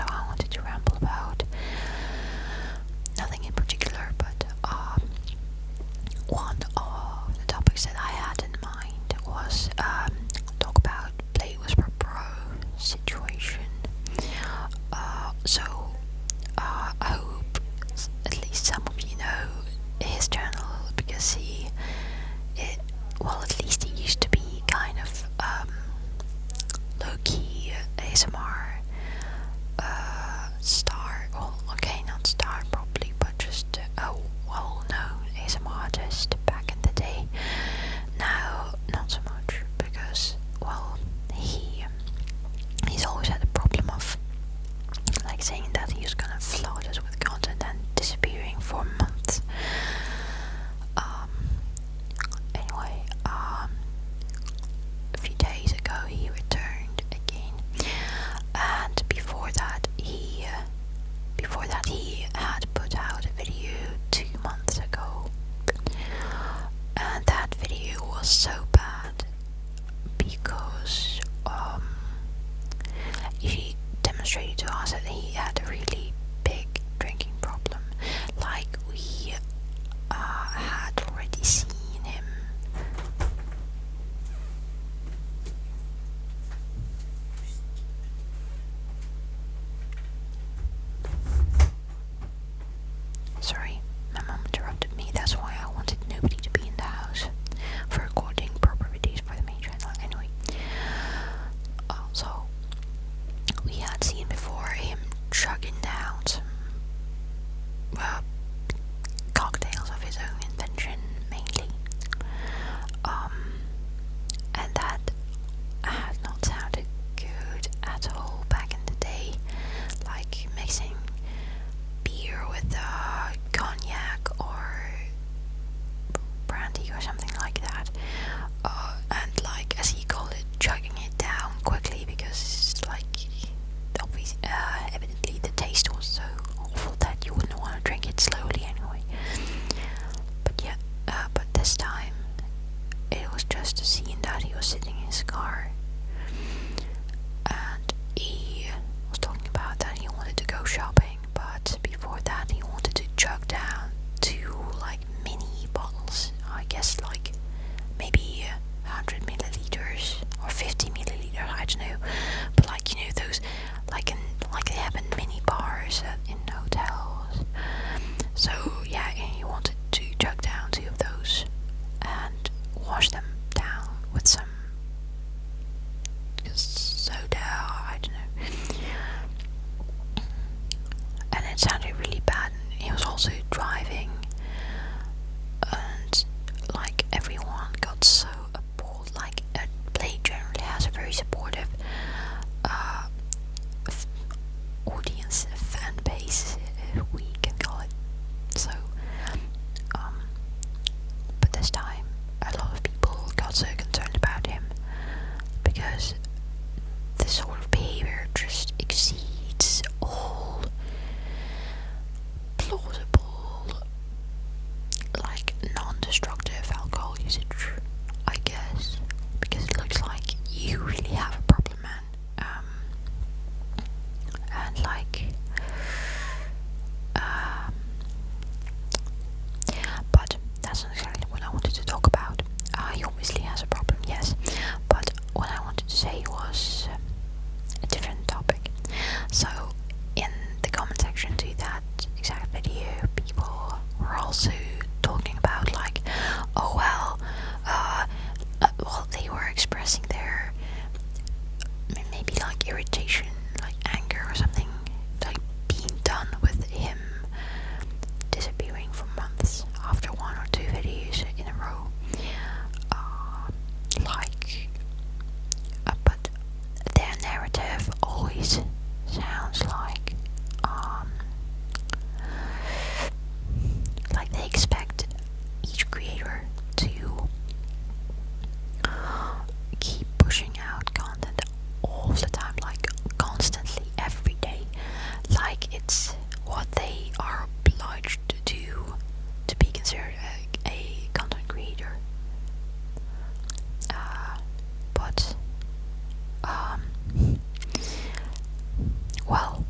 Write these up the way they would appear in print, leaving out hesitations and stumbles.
I wanted to ramble about nothing in particular, but one of the topics that I had in mind was talk about Bladewhisperpro situation. I hope at least some of you know his channel, because at least he used to be kind of low-key ASMR star. Well, okay, not star probably, but just a well-known ASMR artist back in the day. Now, not so much, because, well, he's always had a problem of like saying that he was gonna flood us with content and disappearing for months. Anyway, a few days ago he returned again, and before that he had put out a video 2 months ago, and that video was so bad because he demonstrated to us that he had a really big drinking problem. Like, we had already seen him sorry, my mom interrupted me. That's why I wanted nobody to be in the house for recording proper videos for the main channel. Anyway, so we had seen before him chugging down some cocktails of his own invention, mainly, and that had not sounded good at all back in the day, like mixing beer with cognac or brandy or something like that, and like, as he called it, chugging it down quickly, because like evidently the taste was so awful that you wouldn't want to drink it slowly anyway. But yeah, but this time it was just a scene that he was sitting in his car, and he was talking about that he wanted to go shopping, but before that he wanted to chug down 2 like mini bottles, I guess like maybe 100 milliliters or 50 milliliters, I don't know, but like, you know, those like they have in mini bars in hotels. So yeah, he wanted to chug down 2 of those and wash them down with some soda, I don't know. And it sounded really bad. And he was also driving, and like everyone got so appalled. Like, Blade generally has a very supportive audience, fan base, we can call it. So, but this time a lot of people got so concerned about him because this sort of behavior just exceeds all plausible, like, non-destructive alcohol usage, I guess, because it looks like you really have a problem, man. And like, but that's not exactly what I wanted to talk about. He obviously has a problem, yes, but what I wanted to say was a different topic. So in the comment section to that exact video, people were also talking about like, oh well, well, they were expressing their maybe like irritation, like anger or something, like being done with him disappearing for months after 1 or 2 videos in a row. But their narrative always sounds like they expect each creator to keep pushing out content all the time, like constantly, every day, like it's what they are obliged to do to be considered a content creator. But well,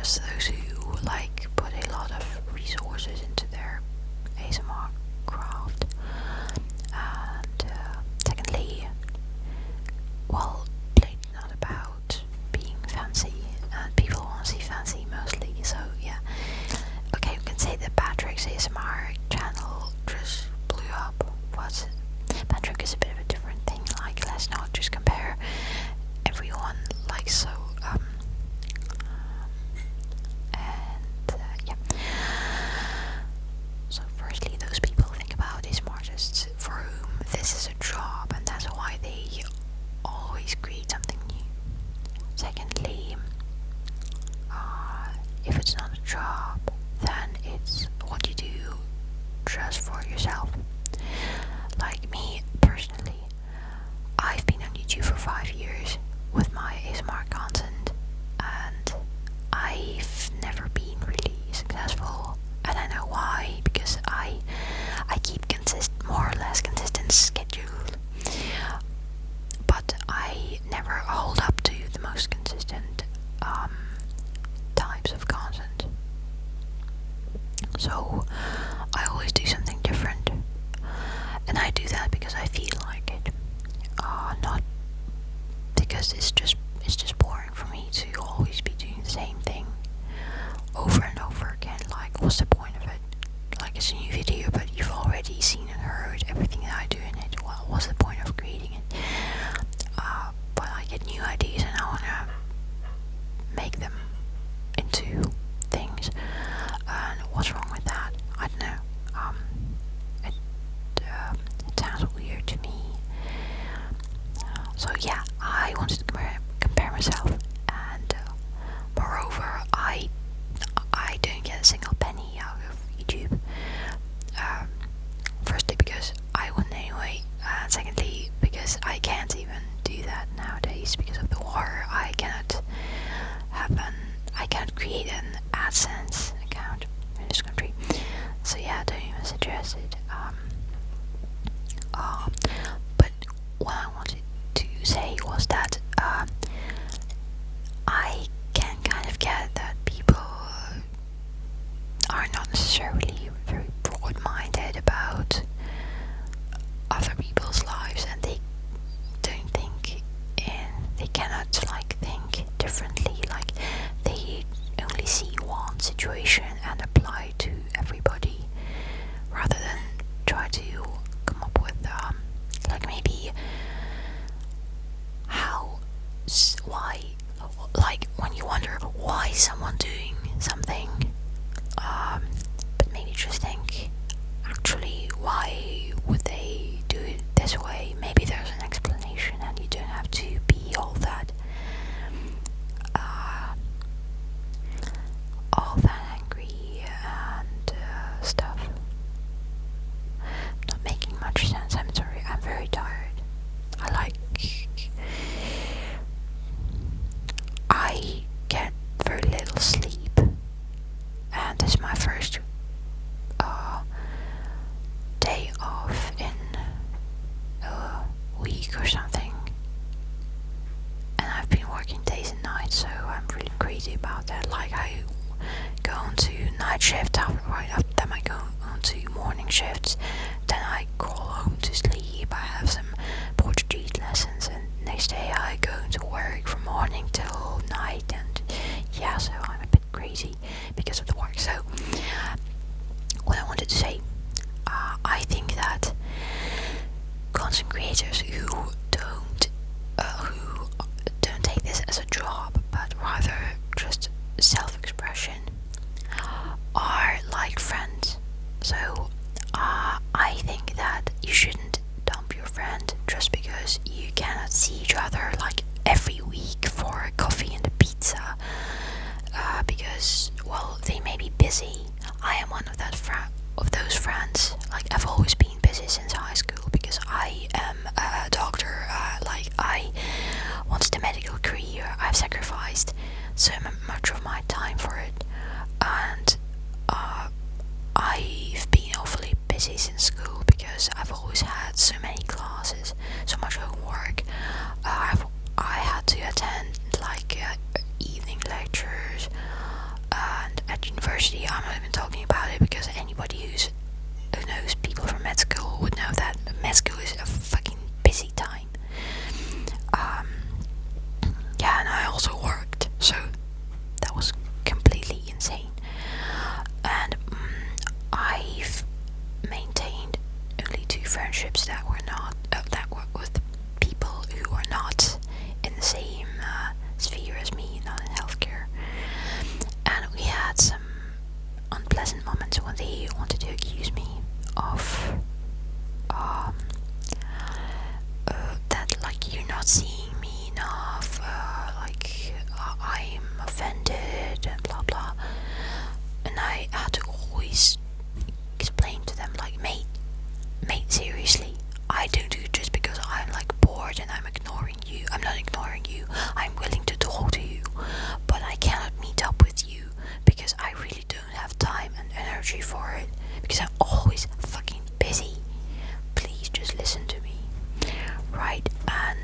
trust those who like put a lot of resources into their ASMR craft. And secondly, well, Blade's not about being fancy, and people want to see fancy mostly, so yeah. Okay, we can say that Patrick's ASMR channel just blew up, but Patrick is a bit of a different thing. Like, let's not just compare everyone like so. Yeah. So firstly, those people think about ASMR artists for whom this is a job, and that's why they always create something new. Secondly, if it's not a job, then it's what you do just for yourself. Like me, personally, I've been on YouTube for 5 years with my ASMR content, and I've never been really successful, and I know why, because I keep more or less consistent schedule, but I never hold up to the most consistent types of content. So I always do something different, and I do that because I feel like it, not because it's just boring for me to always be doing the same thing over and over again. Like, what's the point of it? Like, it's a new video, but you've already seen and heard everything that I do in it. Well, what's the point of creating it? But I get new ideas and I wanna make them into things. And what's wrong with that? I don't know. It sounds weird to me. So yeah, I wanted to compare myself, and moreover, I don't get a single penny out of YouTube. Firstly, because I wouldn't anyway, and secondly, because I can't even do that nowadays because of the war. I can't create an AdSense account in this country. So yeah, I don't even suggest it. But what I wanted to say was that I can kind of get that people are not necessarily very broad-minded about other people's lives, and they don't think they cannot like think differently. Like, they only see one situation and apply to everybody, rather than try to come up with like maybe why, like when you wonder why someone doing something, but maybe just think, actually, why would they do it this way? Maybe there's an explanation, and you don't have to be all that angry and stuff. Not making much sense. I'm sorry, I'm very tired. I get very little sleep, and this is my first day off in a week or something, and I've been working days and nights, so I'm really crazy about that. Like, I go on to night shift, right after that I go on to morning shifts, then I crawl home to sleep, I have some Portuguese lessons, and next day I go to work from morning till night, and yeah, so I'm a bit crazy because of the work. So what I wanted to say, I think that content creators who don't take this as a job, but rather just self-expression, are like friends. So I think that you shouldn't dump your friend just because you cannot see each other like every week for a coffee and a pizza, because, well, they may be busy. I am one of those friends. Like, I've always been busy since high school because I am a doctor. Like, I wanted a medical career. I've sacrificed so much of my time for it, and I've been awfully busy since school because I've always had so many classes, so much homework. I had to attend like evening lectures, university, I'm not even talking about it, because anybody who knows people from med school would know that med school is a fucking busy time. Yeah, and I also worked, so that was completely insane. And I've maintained only 2 friendships that were not that were with people who were not in the same sphere as me, not in healthcare. And we had some unpleasant moments when they wanted to accuse me of that, like, you're not seeing me enough, I'm offended and blah blah. And I had to always explain to them, like, mate, seriously, I don't do it just because I'm like bored and I'm ignoring you. I'm not ignoring you, I'm willing to talk to you, but I cannot meet up with you because I really don't have time and energy for it, because I'm always fucking busy. Please just listen to me, right? And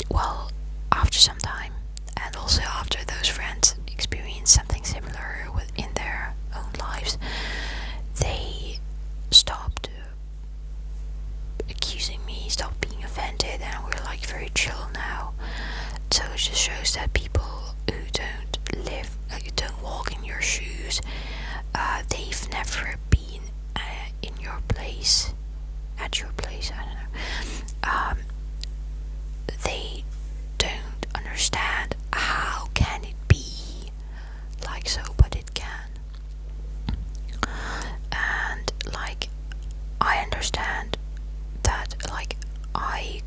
well, after some time, and also after those friends experienced something similar in their own lives, they stopped accusing me, stopped being offended, and we're like very chill now. So it just shows that people who don't live, like, don't walk in your shoes, they've never been in your place, at your place, I don't know. They don't understand how can it be like so, but it can. And like, I understand that, like, I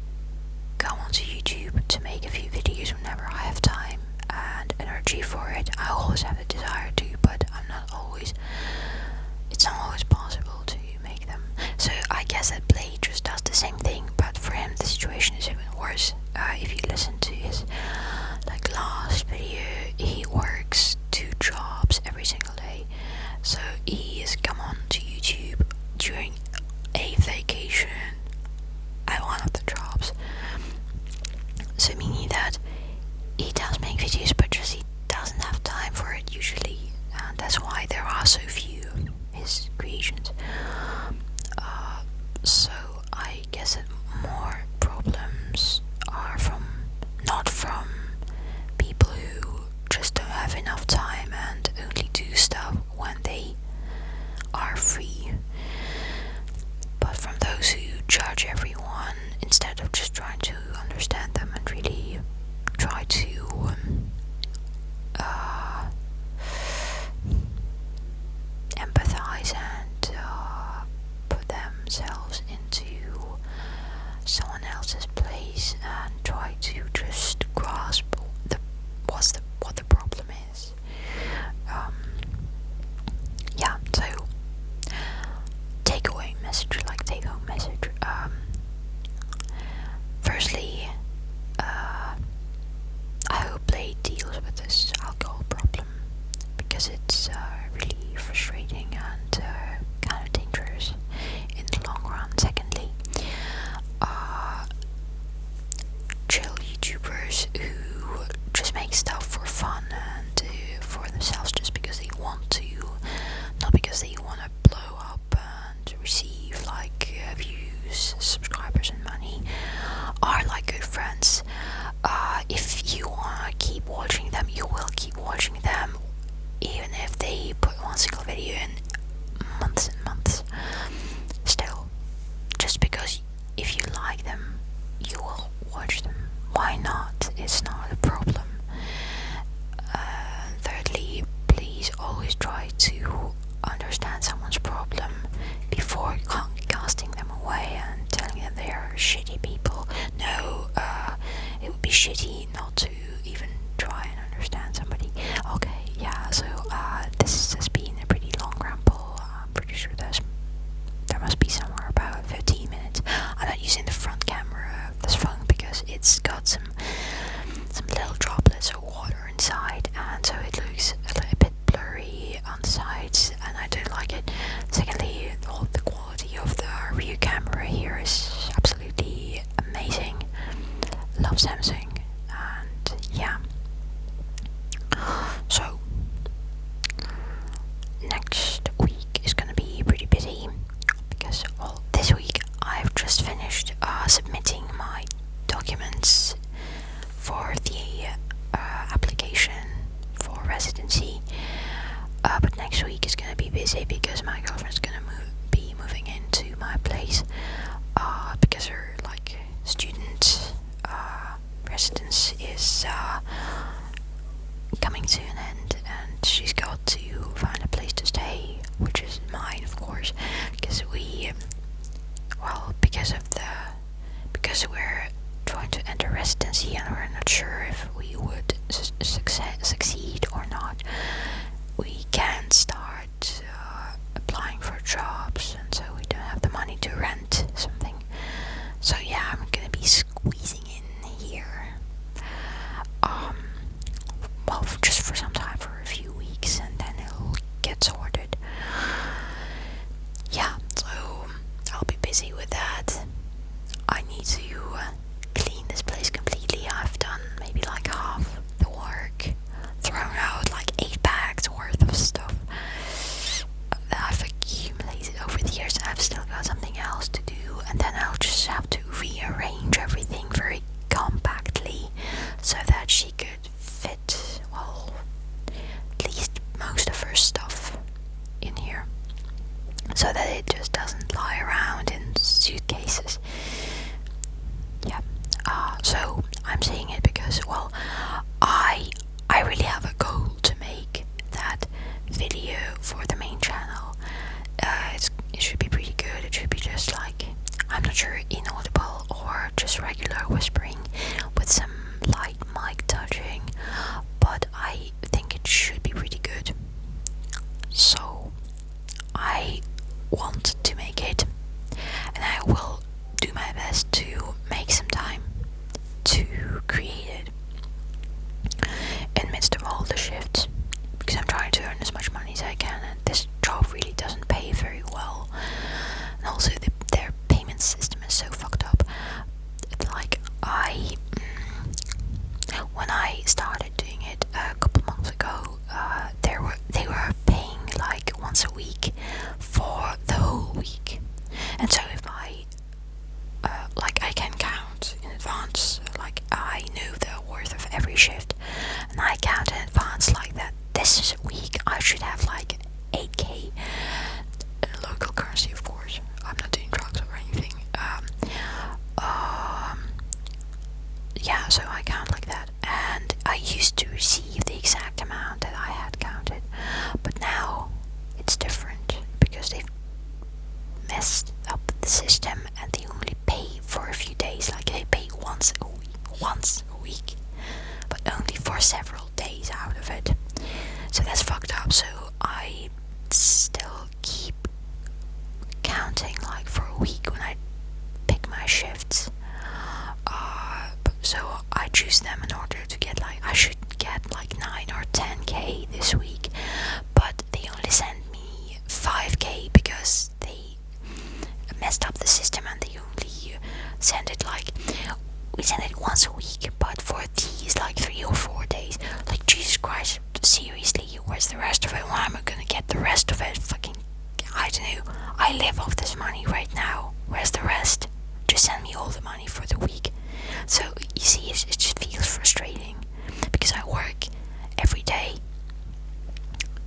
go onto YouTube to make a few videos whenever I have time and energy for it. I always have the desire to, but it's not always possible to make them. So I guess that Blade just does the same thing, but for him the situation is even worse. If you listen to his like last video, he works 2 jobs every single day. So he has come on to YouTube during a vacation at one of the jobs. So meaning that he does make videos, but just he doesn't have time for it usually, and that's why there are so few of his creations. So I guess that more problems are not from people who just don't have enough time and only do stuff when they are free, but from those who judge everyone instead of just trying to understand them and really try to empathize and put themselves into someone else's place and try to just grasp what the problem is. Yeah, so take home message. Firstly, I hope Blade deals with this alcohol problem, because it's really frustrating and kind of dangerous in the long run. Secondly, chill YouTubers who just make stuff for fun and for themselves, just because they want to, not because they want to blow up and receive like views, subscribers and money, are like good friends. If you want to keep watching them, you will keep watching them, even if they put one single video in months and months. Still, just because if you like them, you will watch them. Why not? It's not used to receive the exact amount that I had counted, but now it's different because they've messed up the system and they only pay for a few days. Like they pay once a week, but only for several days out of it. So that's fucked up. So I still keep counting like for a week when I pick my shifts. So I choose them in order to get like, I should get like 9 or 10k this week, but they only send me 5k because they messed up the system and they only send it like, we send it once a week, but for these like 3 or 4 days. Like, Jesus Christ, seriously, where's the rest of it? Why am I gonna get the rest of it? Fucking, I don't know, I live off this money right now. Where's the rest? Just send me all the money for the week. So you see, it just feels frustrating because I work every day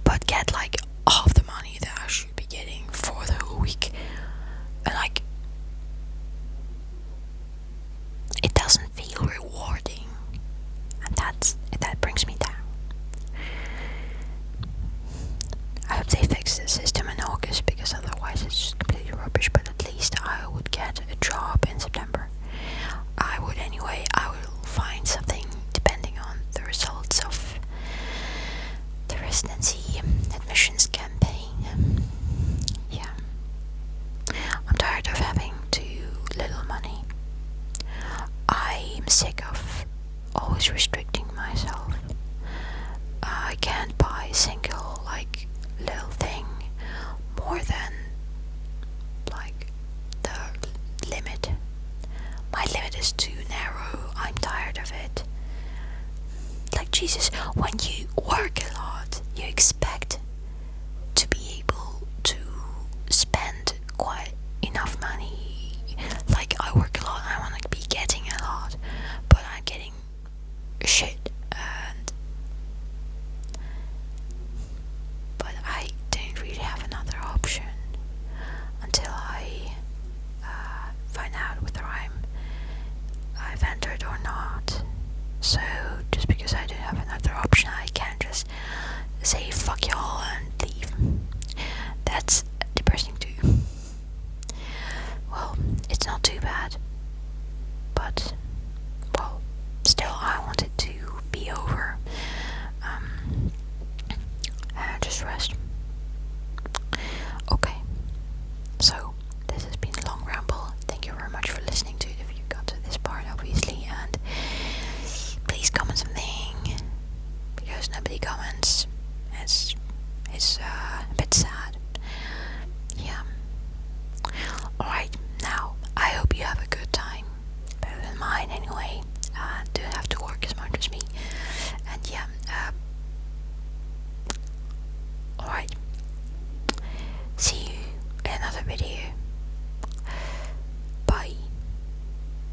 but get like half the money that I should be getting for the whole week, and like it doesn't feel rewarding, and that brings me down. I hope they fix the system in August because otherwise it's just completely rubbish, but at least I would get a job in September. I would anyway. I will find something depending on the results of the residency admissions campaign. Yeah. I'm tired of having too little money. I'm sick of always restricting myself. I can't buy a single like little thing more than like the limit. My limit is too narrow. I'm tired of it. Like, Jesus, when you work a lot, you expect to be able to spend quite enough money. Like, I work a lot, I want to be getting a lot, but I'm getting shit, but I don't really have another option until I find out whether I've entered or not. So just because I don't have another option, I can't just say fuck y'all and leave. That's depressing too. Well, it's not too bad, but well, still I want it to be over and just rest. Okay, so this has been a long ramble. Thank you very much for listening to it if you got to this part, obviously, and please comment something because nobody comments. It's a bit sad. Yeah. Alright, now I hope you have a good time, better than mine anyway, and